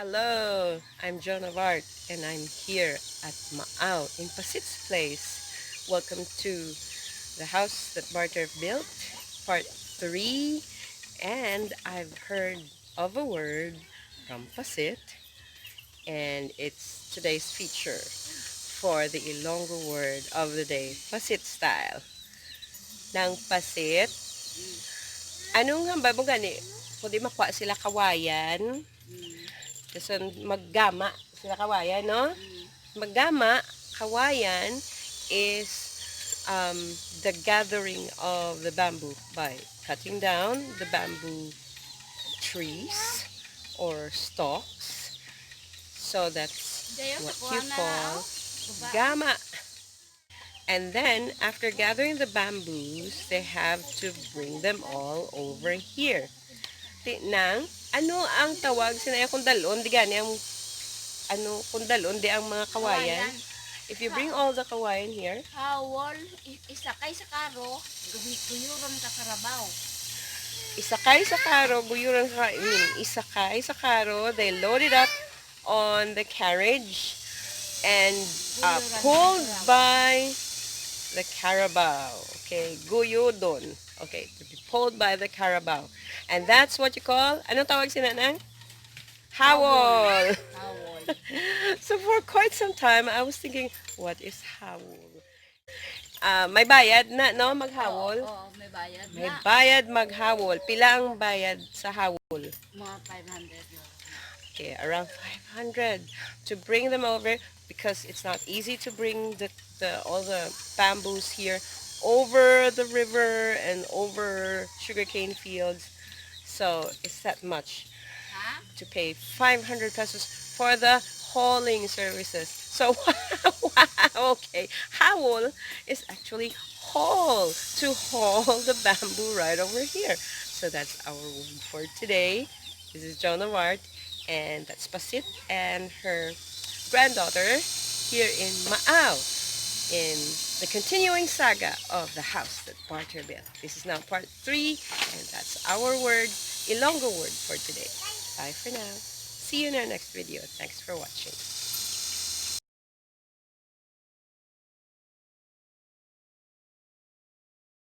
Hello, I'm Joan of Art and I'm here at Maao in Pasit's place. Welcome to the house that Barter built, part 3. And I've heard of a word from Pasit, and it's today's feature for the Ilonggo word of the day, Pasit style. Ng Pasit, anong hamba mo gani? Kundi makuha sila kawayan, kasi maggama sila kawayan, no? Maggama, kawayan, is um, the gathering of the bamboo by cutting down the bamboo trees or stalks. So that's what you call gama. And then, after gathering the bamboos, they have to bring them all over here. Nang, ano ang tawag sinaya kung dalon? Di gani ang ano, kung dalon, di ang mga kawayan. If you bring all the kawayan here, HAWOL, isakay sa karo, guyuron ka karabaw. isakay sa karo, guyuran ka, isakay sa karo, they load it up on the carriage and pulled by the carabao. Okay, guyudon. Okay, to be pulled by the carabao. And that's what you call, anong tawag sinanang? HAWOL. HAWOL. So for quite some time, I was thinking, what is HAWOL? May bayad na, no, maghawol? Oo, may bayad May na. bayad maghawol. Pila ang bayad sa hawol? Mga 500 euro. Okay, around 500 to bring them over because it's not easy to bring all the bamboos here over the river and over sugarcane fields. So it's that much Ha? to pay 500 pesos for the hauling services. So, wow, okay. Howl is actually haul, to haul the bamboo right over here. So that's our word for today. This is Joan of Art, and that's Pasit and her granddaughter here in Maao in the continuing saga of the house that Barter built. This is now part 3, and that's our word, Ilonggo word for today. Bye for now. See you in our next video. Thanks for watching.